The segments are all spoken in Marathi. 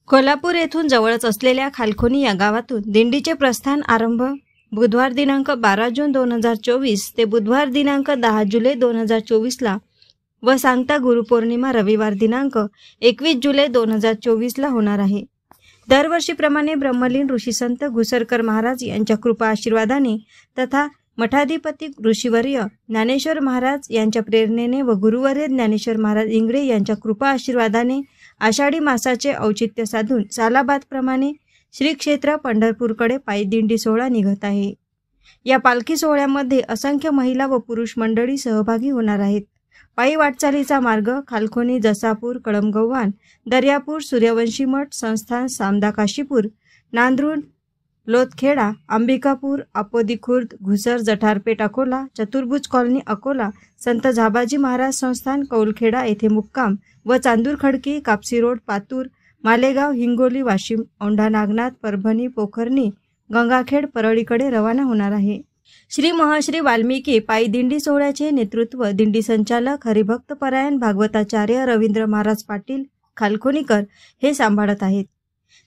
कोल्हापूर येथून जवळच असलेल्या खालखोनी या गावातून दिंडीचे प्रस्थान आरंभ बुधवार दिनांक 12 जून 2024 ते बुधवार दिनांक 10 जुलै 2024ला व सांगता गुरुपौर्णिमा रविवार दिनांक 21 जुलै 2024ला होणार आहे। दरवर्षीप्रमाणे ब्रह्मलीन ऋषीसंत घुसरकर महाराज यांच्या कृपा आशीर्वादाने तथा मठाधिपती ऋषीवर्य ज्ञानेश्वर महाराज यांच्या प्रेरणेने व गुरुवर्य ज्ञानेश्वर महाराज इंगळे यांच्या कृपा आशीर्वादाने आषाढी मासाचे औचित्य साधून सालाबादप्रमाणे श्री क्षेत्र पंढरपूरकडे पायी दिंडी सोहळा निघत आहे। या पालखी सोहळ्यामध्ये असंख्य महिला व पुरुष मंडळी सहभागी होणार आहेत। पायी वाटचालीचा मार्ग खालखोनी, जसापूर, कळमगव्हाण, दर्यापूर, सूर्यवंशी मठ, संस्थान, सामदा काशीपूर, नांदरुण, लोथखेडा, अंबिकापूर, आपोदी खुर्द, घुसर, जठारपेठ अकोला, चतुर्भुज कॉलनी अकोला, संत झाबाजी महाराज संस्थान कौलखेडा येथे मुक्काम व चांदूर खडकी, कापसी रोड, पातूर, मालेगाव, हिंगोली, वाशिम, औंढा नागनाथ, परभणी, पोखर्णी, गंगाखेड, परळीकडे रवाना होणार आहे। श्री महश्री वाल्मिकी पायी दिंडी सोहळ्याचे नेतृत्व दिंडी संचालक हरिभक्त परायण भागवताचार्य रवींद्र महाराज पाटील खालखोनीकर हे सांभाळत आहेत।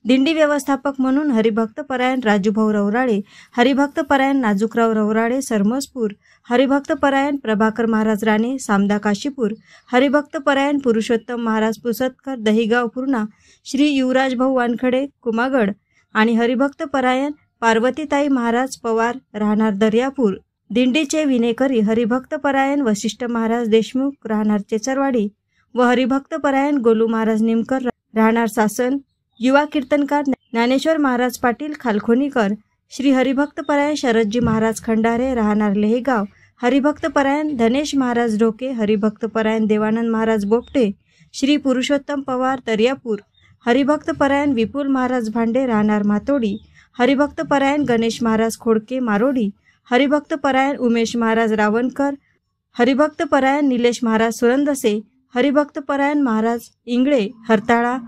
दिंडी व्यवस्थापक म्हणून हरिभक्त परायण राजूभाऊ रवराळे, हरिभक्त परायण नाजूकराव रवराळे सरमसपूर, हरिभक्त परायण प्रभाकर महाराज राणे सामदा काशीपूर, हरिभक्त परायण पुरुषोत्तम महाराज पुसतकर दहिगाव पूर्णा, श्री युवराज भाऊ वानखडे कुमागड आणि हरिभक्त परायण पार्वतीताई महाराज पवार राहणार दर्यापूर। दिंडीचे विनेकरी हरिभक्त परायण वशिष्ठ महाराज देशमुख राहणार चेचरवाडी व हरिभक्त परायण गोलू महाराज निमकर राहणार सासन, युवा कीर्तनकार ज्ञानेश्वर महाराज पाटील खालखोनीकर, श्री हरिभक्त परायण शरदजी महाराज खंडारे राहणार लेहेगाव, हरिभक्त परायण धनेश महाराज ढोके, हरिभक्त परायण देवानंद महाराज बोपटे, श्री पुरुषोत्तम पवार दर्यापूर, हरिभक्त परायण विपुल महाराज भांडे राहणार मातोडी, हरिभक्त परायण गणेश महाराज खोडके मारोडी, हरिभक्त परायण उमेश महाराज रावणकर, हरिभक्त परायण निलेश महाराज सुरंदसे, हरिभक्त परायण महाराज इंगळे हरताळा,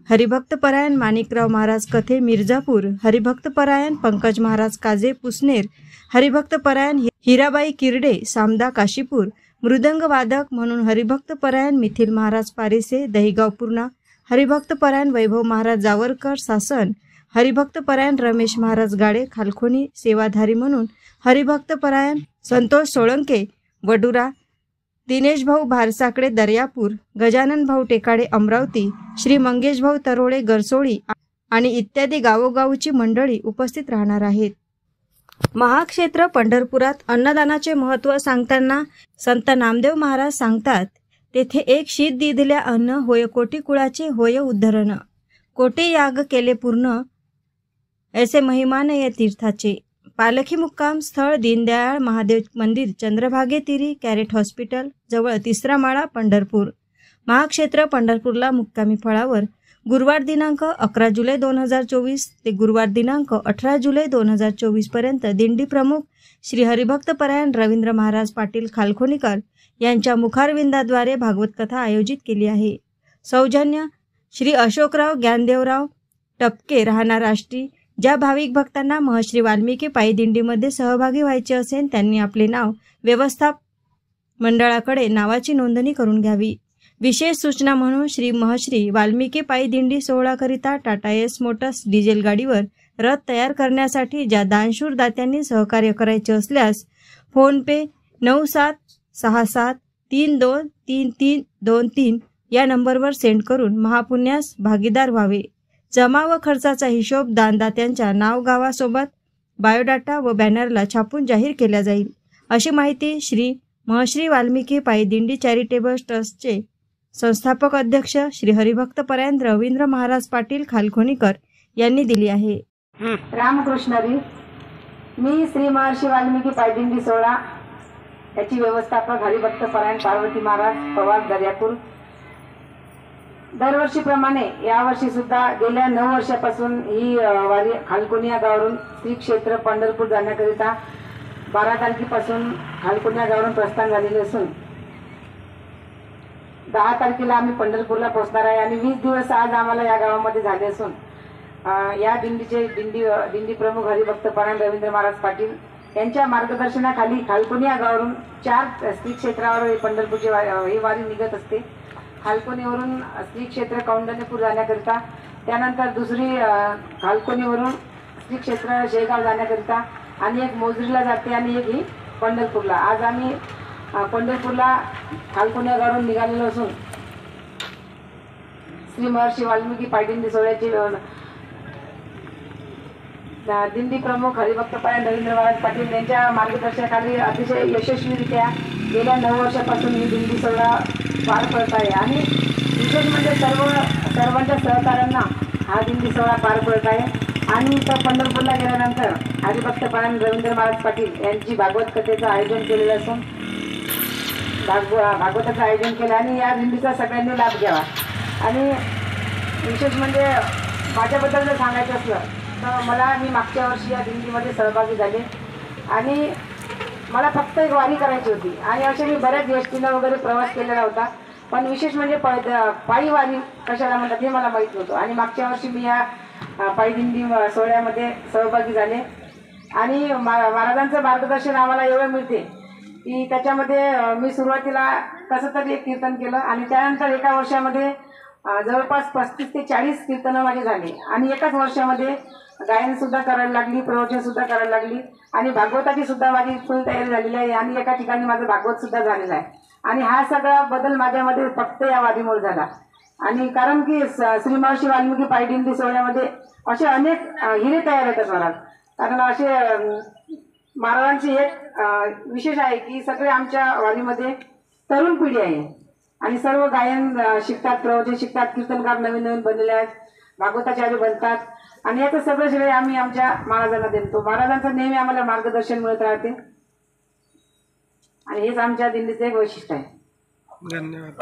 हरिभक्त परायण माणिकराव महाराज कथे मिर्जापूर, हरिभक्त परायण पंकज महाराज काजे पुसनेर, हरिभक्त परायण हिराबाई किरडे सामदा काशीपूर, मृदंग वादक म्हणून हरिभक्त परायण मिथिल महाराज पारिसे दहिगाव पूर्णा, हरिभक्त परायण वैभव महाराज जावरकर सासन, हरिभक्त परायण रमेश महाराज गाडे खालखोनी सेवाधारी म्हणून हरिभक्त परायण संतोष सोळंके वडुरा, दिनेश भाऊ भारसाकडे दर्यापूर, गजानन भाऊ टेकाडे अमरावती, श्री मंगेश भाऊ तरोळे गरसोळी आणि इत्यादी गावोगावची मंडळी उपस्थित राहणार आहेत। महाक्षेत्र पंढरपुरात अन्नदानाचे महत्त्व सांगताना संत नामदेव महाराज सांगतात, तेथे एक शीत दिदिल्या अन्न होय कोटी कुळाचे होय उद्धरण, कोटी याग केले पूर्ण ऐसे महिमान या तीर्थाचे। पालखी मुक्काम स्थळ दीनदयाळ महादेव मंदिर चंद्रभागे तिरी कॅरेट हॉस्पिटल जवळ तिसरा माळा पंढरपूर। महाक्षेत्र पंढरपूरला मुक्कामी फळावर गुरुवार दिनांक 11 जुलै 2024 ते गुरुवार दिनांक 18 जुलै 2024 पर्यंत दिंडी प्रमुख श्री हरिभक्त परायण रवींद्र महाराज पाटील खालखोनीकर यांच्या मुखारविंदाद्वारे भागवत कथा आयोजित केली आहे। सौजन्य श्री अशोकराव ज्ञानदेवराव टपके राहणार आष्टी। ज्या भाविक भक्तांना महश्री वाल्मिकी पायी दिंडीमध्ये सहभागी व्हायचे असेल त्यांनी आपले नाव व्यवस्थाप मंडळाकडे नावाची नोंदणी करून घ्यावी। विशेष सूचना म्हणून श्री महश्री वाल्मिकी पायी दिंडी सोहळ्याकरिता टाटा एस मोटर्स डिझेल गाडीवर रथ तयार करण्यासाठी ज्या दानशूर दात्यांनी सहकार्य करायचे असल्यास फोनपे 9767323323 या नंबरवर सेंड करून महापुण्यास भागीदार व्हावे। जमा व खर्चाचा हिशोब दानदात्यांच्या नाव गावासोबत बायोडाटा व बॅनरला छापून जाहीर केला जाईल, अशी माहिती श्री महश्री वाल्मिकी पायी दिंडी चॅरिटेबल ट्रस्टचे संस्थापक अध्यक्ष श्री हरिभक्त परायण रवींद्र महाराज पाटील खालखोनीकर यांनी दिली आहे। रामकृष्ण हरी। मी श्री महर्षी वाल्मिकी पायी दिंडी सोहळा याची व्यवस्थापक हरिभक्त परायण पार्वती महाराज पवार दर्यापूर। दरवर्षीप्रमाणे यावर्षी सुद्धा गेल्या 9 वर्षापासून ही वारी खालखोनी या गावावरून श्री क्षेत्र पंढरपूर जाण्याकरिता 12 तारखेपासून खालखोनी या गावावरून प्रस्थान झालेले असून 10 तारखेला आम्ही पंढरपूरला पोहोचणार आहे आणि 20 दिवस आज आम्हाला या गावामध्ये झाले असून या दिंडी प्रमुख हरिभक्त परायण रवींद्र महाराज पाटील यांच्या मार्गदर्शनाखाली खालखोनी या गावावरून 4 श्री क्षेत्रावर पंढरपूरची ही वारी निघत असते। खालखोनीवरून श्री क्षेत्र कौंडण्यपूर जाण्याकरिता त्यानंतर दुसरी खालकोनीवरून श्री क्षेत्र शेगाव जाण्याकरिता, आणि एक मोजरीला जाते आणि एक ही पंढरपूरला. आज आम्ही पंढरपूरला खालकोनीवरून निघालेलो असून श्री महर्षी वाल्मिकी पायदिंडी सोहळ्याची दिंडी प्रमुख हरिभक्तपरायण रवींद्र महाराज पाटील यांच्या मार्गदर्शनाखाली अतिशय यशस्वीरित्या गेल्या 9 वर्षापासून ही दिंडी सोहळा पार पडत आहे. आणि विशेष म्हणजे सर्वांच्या सहकार्यांना हा दिंडी सोहळा पार पडत आहे. आणि तो पंढरपूरला गेल्यानंतर हरिभक्तपरायण रवींद्र महाराज पाटील यांची भागवत कथेचं आयोजन केलेलं असून भागवताचं आयोजन केलं आणि या दिंडीचा सगळ्यांनी लाभ घ्यावा. आणि विशेष म्हणजे माझ्याबद्दल जर सांगायचं असलं तर मी मागच्या वर्षी या दिंडीमध्ये सहभागी झाले आणि मला फक्त एक वारी करायची होती. आणि असे मी बऱ्याच एसटीनं वगैरे प्रवास केलेला होता, पण विशेष म्हणजे पायी वारी कशाला म्हणतात हे मला माहीत नव्हतं. आणि मागच्या वर्षी मी या पायी दिंडी सोहळ्यामध्ये सहभागी झाले आणि महाराजांचं मार्गदर्शन आम्हाला एवढं मिळते की त्याच्यामध्ये मी सुरुवातीला कसं तरी एक कीर्तन केलं आणि त्यानंतर एका वर्षामध्ये जवळपास 35 ते 40 कीर्तनं माझी झाली. आणि एकाच वर्षामध्ये गायनसुद्धा करायला लागली, प्रवचनसुद्धा करायला लागली आणि भागवताची सुद्धा माझी फुल तयारी झालेली आहे. आणि एका ठिकाणी माझं भागवतसुद्धा झालेलं आहे. आणि हा सगळा बदल माझ्यामध्ये फक्त या वारीमुळे झाला. आणि कारण की श्री महर्षी वाल्मिकी पायदिंडी सोहळ्यामध्ये असे अनेक हिरे तयार होतात महाराज. कारण असे महाराजांची एक विशेष आहे की सगळे आमच्या वारीमध्ये तरुण पिढी आहे आणि सर्व गायन शिकतात, प्रवचन शिकतात, कीर्तनकार नवीन नवीन बनलेले आहेत, भागवताचार्य बनतात. आणि याचं सगळं श्रेय आम्ही आमच्या महाराजांना देतो. महाराजांचं नेहमी आम्हाला मार्गदर्शन मिळत राहते आणि हेच आमच्या दिंडीचं एक वैशिष्ट्य आहे. धन्यवाद.